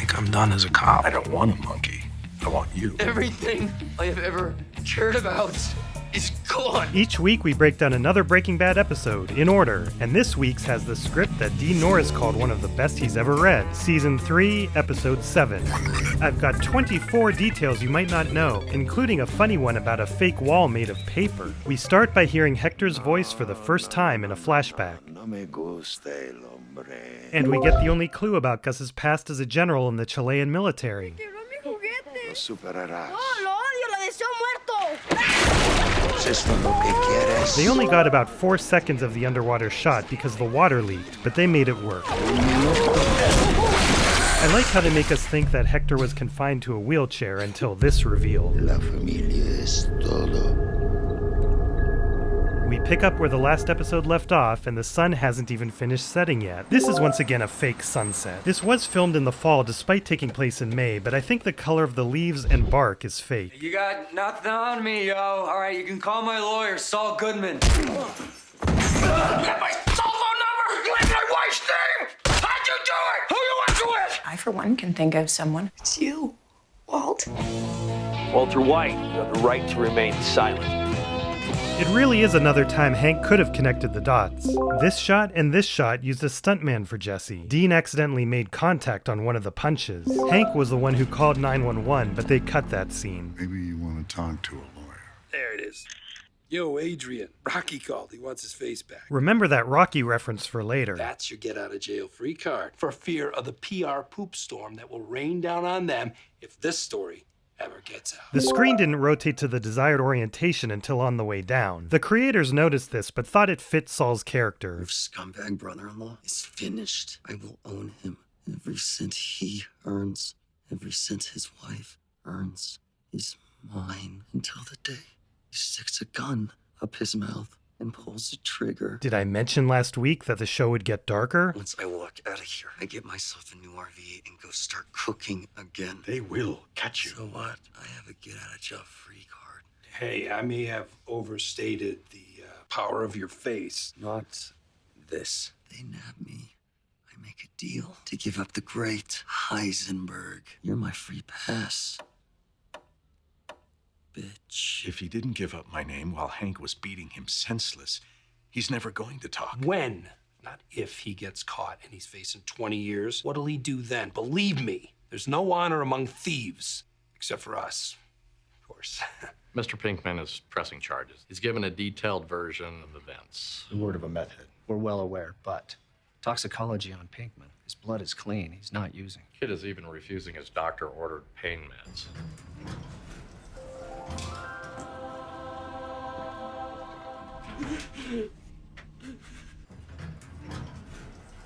think I'm done as a cop. I don't want a monkey. I want you. Everything I have ever cared about is gone. Each week we break down another Breaking Bad episode in order, and this week's has the script that Dean Norris called one of the best he's ever read. Season 3, Episode 7. I've got 24 details you might not know, including a funny one about a fake wall made of paper. We start by hearing Hector's voice for the first time in a flashback. And we get the only clue about Gus's past as a general in the Chilean military. They only got about 4 seconds of the underwater shot because the water leaked, but they made it work. I like how they make us think that Hector was confined to a wheelchair until this reveal. We pick up where the last episode left off, and the sun hasn't even finished setting yet. This is once again a fake sunset. This was filmed in the fall despite taking place in May, but I think the color of the leaves and bark is fake. You got nothing on me, yo. All right, you can call my lawyer, Saul Goodman. You have my cell phone number? You have my wife's name? How'd you do it? Who you went with? I, for one, can think of someone. It's you, Walt. Walter White, you have the right to remain silent. It really is another time Hank could have connected the dots. This shot and this shot used a stuntman for Jesse. Dean accidentally made contact on one of the punches. Hank was the one who called 911, but they cut that scene. Maybe you want to talk to a lawyer. There it is. Yo, Adrian. Rocky called. He wants his face back. Remember that Rocky reference for later. That's your get-out-of-jail-free card. For fear of the PR poop storm that will rain down on them if this story ever gets out. The screen didn't rotate to the desired orientation until on the way down. The creators noticed this, but thought it fit Saul's character. Your scumbag brother-in-law is finished. I will own him. Every cent he earns, every cent his wife earns is mine until the day he sticks a gun up his mouth and pulls the trigger. Did I mention last week that the show would get darker? Once I walk out of here, I get myself a new RV and go start cooking again. They will catch you. So what? I have a get-out-of-jail-free card. Hey, I may have overstated the power of your face. Not this. They nab me. I make a deal to give up the great Heisenberg. You're my free pass. Bitch. If he didn't give up my name while Hank was beating him senseless, he's never going to talk. When, not if, he gets caught and he's facing 20 years, what'll he do then? Believe me, there's no honor among thieves, except for us, of course. Mr. Pinkman is pressing charges. He's given a detailed version of events. The word of a meth head. We're well aware, but toxicology on Pinkman. His blood is clean. He's not using. Kid is even refusing his doctor-ordered pain meds. I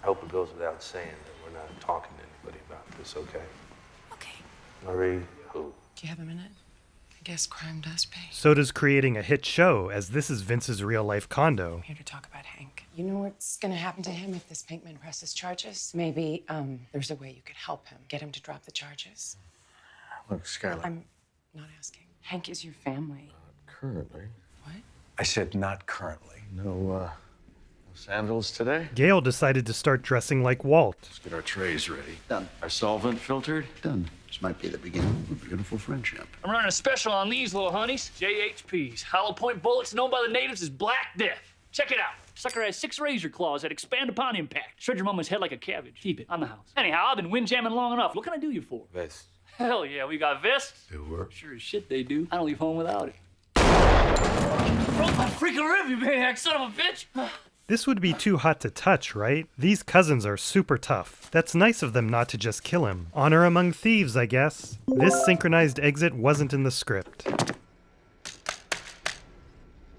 hope it goes without saying that we're not talking to anybody about this, okay? Okay. Marie, who? Do you have a minute? I guess crime does pay. So does creating a hit show, as this is Vince's real-life condo. I'm here to talk about Hank. You know what's gonna happen to him if this Pinkman presses charges? Maybe, there's a way you could help him. Get him to drop the charges. Look, Skylar. I'm not asking. Hank is your family. Currently. What? I said not currently. No sandals today? Gail decided to start dressing like Walt. Let's get our trays ready. Done. Our solvent filtered? Done. This might be the beginning of a beautiful friendship. I'm running a special on these little honeys. JHPs. Hollow point bullets known by the natives as Black Death. Check it out. Sucker has 6 razor claws that expand upon impact. Shred your mama's head like a cabbage. Keep it on the house. Anyhow, I've been windjamming long enough. What can I do you for? Vest. Hell yeah, we got vests. They work. Sure as shit they do. I don't leave home without it. Broke my freaking rib, you maniac son of a bitch! This would be too hot to touch, right? These cousins are super tough. That's nice of them not to just kill him. Honor among thieves, I guess. This synchronized exit wasn't in the script.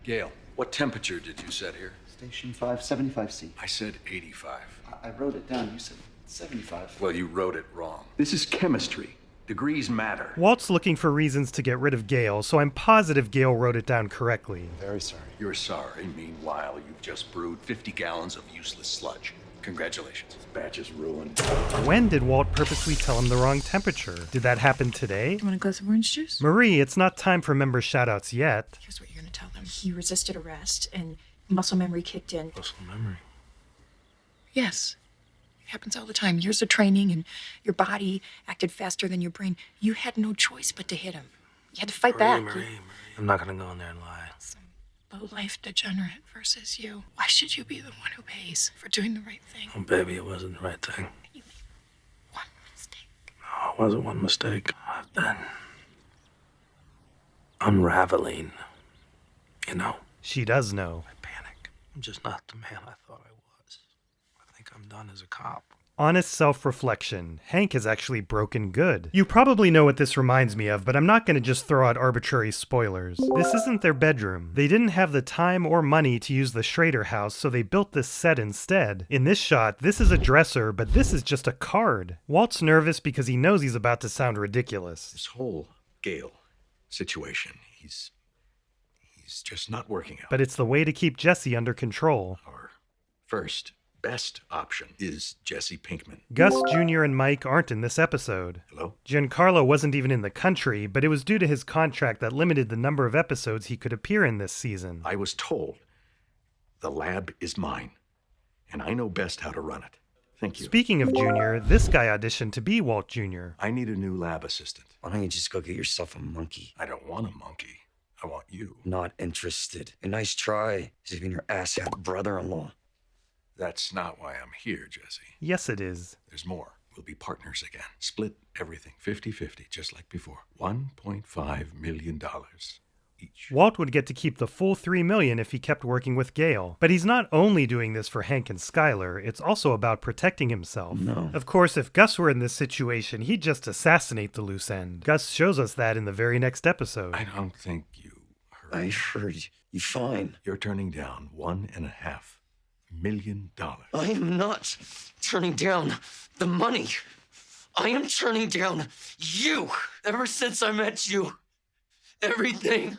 Gail, what temperature did you set here? Station 575C. I said 85. I wrote it down. You said 75. Well, you wrote it wrong. This is chemistry. Degrees matter. Walt's looking for reasons to get rid of Gail, so I'm positive Gail wrote it down correctly. Very sorry. You're sorry. Meanwhile, you've just brewed 50 gallons of useless sludge. Congratulations. This batch is ruined. When did Walt purposely tell him the wrong temperature? Did that happen today? You want a glass of orange juice? Marie, it's not time for member shoutouts yet. Here's what you're gonna tell them. He resisted arrest and muscle memory kicked in. Muscle memory. Yes. happens all the time. Years of training and your body acted faster than your brain. You had no choice but to hit him. You had to fight back. Marie, I'm not gonna go in there and lie. Some low-life degenerate versus you. Why should you be the one who pays for doing the right thing? Oh, baby, it wasn't the right thing. You made one mistake. No, it wasn't one mistake. I've been unraveling, you know? She does know. I panic. I'm just not the man I thought I was. I think I'm done as a cop. Honest self-reflection. Hank has actually broken good. You probably know what this reminds me of, but I'm not going to just throw out arbitrary spoilers. This isn't their bedroom. They didn't have the time or money to use the Schrader house, so they built this set instead. In this shot, this is a dresser, but this is just a card. Walt's nervous because he knows he's about to sound ridiculous. This whole Gale situation, he's just not working out. But it's the way to keep Jesse under control. Our first best option is Jesse Pinkman. Gus Jr. and Mike aren't in this episode. Hello? Giancarlo wasn't even in the country, but it was due to his contract that limited the number of episodes he could appear in this season. I was told the lab is mine, and I know best how to run it. Thank you. Speaking of Junior, this guy auditioned to be Walt Jr. I need a new lab assistant. Why don't you just go get yourself a monkey? I don't want a monkey. I want you. Not interested. A nice try, saving your asshat brother-in-law. That's not why I'm here, Jesse. Yes, it is. There's more. We'll be partners again. Split everything 50-50, just like before. $1.5 million each. Walt would get to keep the full $3 million if he kept working with Gale. But he's not only doing this for Hank and Skyler, it's also about protecting himself. No. Of course, if Gus were in this situation, he'd just assassinate the loose end. Gus shows us that in the very next episode. I don't think you heard. I heard you fine. You're turning down $1.5 million. I am not turning down the money. I am turning down you. Ever since I met you, everything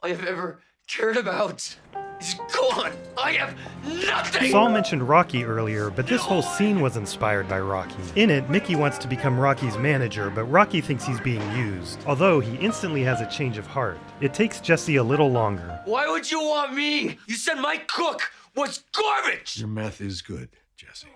I have ever cared about is gone. I have nothing. Saul mentioned Rocky earlier, but this whole scene was inspired by Rocky. In it, Mickey wants to become Rocky's manager, but Rocky thinks he's being used, although he instantly has a change of heart. It takes Jesse a little longer. Why would you want me? You said my cook was garbage! Your meth is good, Jesse.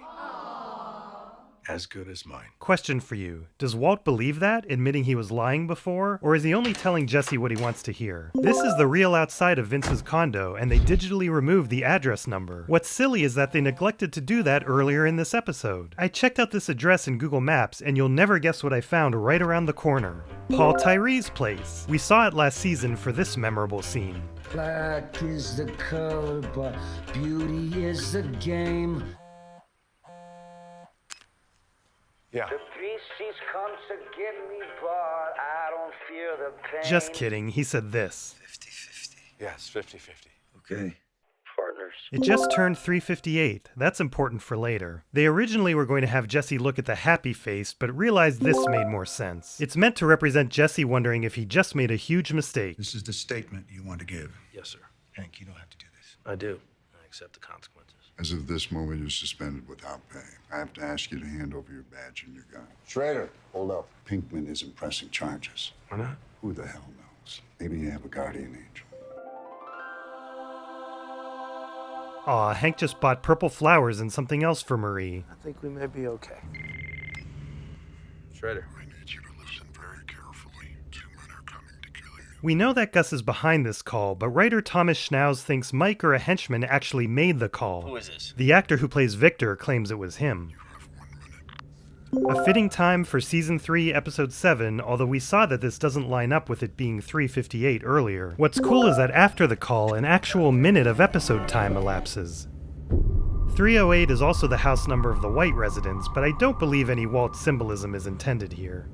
As good as mine. Question for you. Does Walt believe that, admitting he was lying before? Or is he only telling Jesse what he wants to hear? This is the real outside of Vince's condo, and they digitally removed the address number. What's silly is that they neglected to do that earlier in this episode. I checked out this address in Google Maps, and you'll never guess what I found right around the corner. Paul Tyree's place. We saw it last season for this memorable scene. Black is the color, but beauty is the game. Yeah. The beast, she's come to get me, but I don't fear the pain. Just kidding, he said this. 50-50. Yes, 50-50. Okay. Partners. It just turned 3:58. That's important for later. They originally were going to have Jesse look at the happy face, but realized this made more sense. It's meant to represent Jesse wondering if he just made a huge mistake. This is the statement you want to give. Yes, sir. Hank, you don't have to do this. I do. I accept the consequences. As of this moment, you're suspended without pay. I have to ask you to hand over your badge and your gun. Schrader, hold up. Pinkman isn't pressing charges. Why not? Who the hell knows? Maybe you have a guardian angel. Aw, Hank just bought purple flowers and something else for Marie. I think we may be okay. Schrader. I need you to listen very carefully. 2 men are coming to kill you. We know that Gus is behind this call, but writer Thomas Schnauz thinks Mike or a henchman actually made the call. Who is this? The actor who plays Victor claims it was him. You have 1 minute. A fitting time for Season 3, Episode 7, although we saw that this doesn't line up with it being 3:58 earlier. What's cool is that after the call, an actual minute of episode time elapses. 308 is also the house number of the White residence, but I don't believe any Walt symbolism is intended here.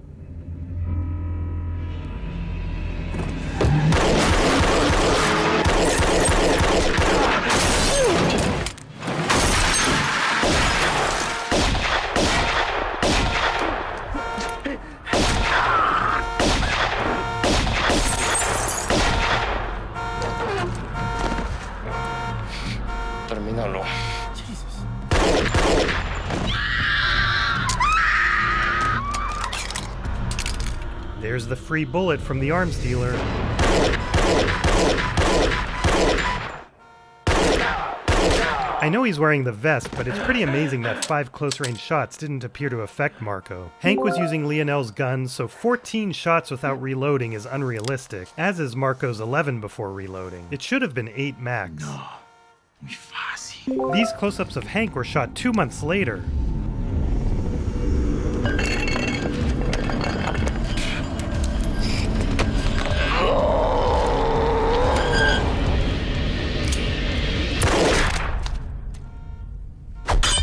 Terminalo. There's the free bullet from the arms dealer. I know he's wearing the vest, but it's pretty amazing that 5 close-range shots didn't appear to affect Marco. Hank was using Lionel's gun, so 14 shots without reloading is unrealistic, as is Marco's 11 before reloading. It should have been 8 max. No, muy fácil. These close-ups of Hank were shot 2 months later.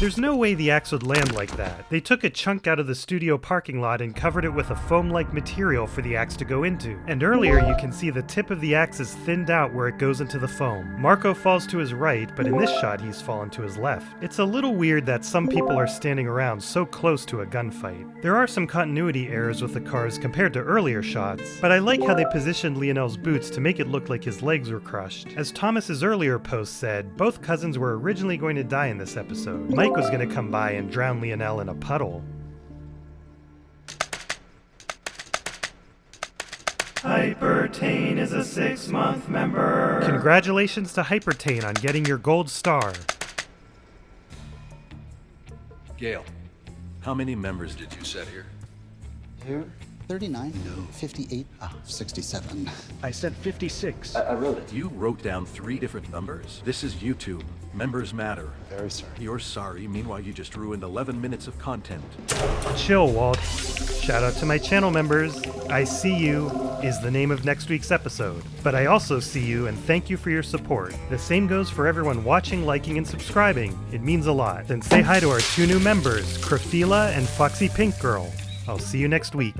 There's no way the axe would land like that. They took a chunk out of the studio parking lot and covered it with a foam-like material for the axe to go into. And earlier you can see the tip of the axe is thinned out where it goes into the foam. Marco falls to his right, but in this shot he's fallen to his left. It's a little weird that some people are standing around so close to a gunfight. There are some continuity errors with the cars compared to earlier shots, but I like how they positioned Lionel's boots to make it look like his legs were crushed. As Thomas's earlier post said, both cousins were originally going to die in this episode. Mike was going to come by and drown Lionel in a puddle. Hypertane is a 6-month member. Congratulations to Hypertane on getting your gold star. Gail, how many members did you set here? Here? 39? No. 58? 67. I said 56. I wrote it. You wrote down 3 different numbers. This is YouTube. Members matter. Very sorry. You're sorry. Meanwhile, you just ruined 11 minutes of content. Chill, Walt. Shout out to my channel members. I see you is the name of next week's episode. But I also see you and thank you for your support. The same goes for everyone watching, liking, and subscribing. It means a lot. Then say hi to our 2 new members, Crafila and Foxy Pink Girl. I'll see you next week.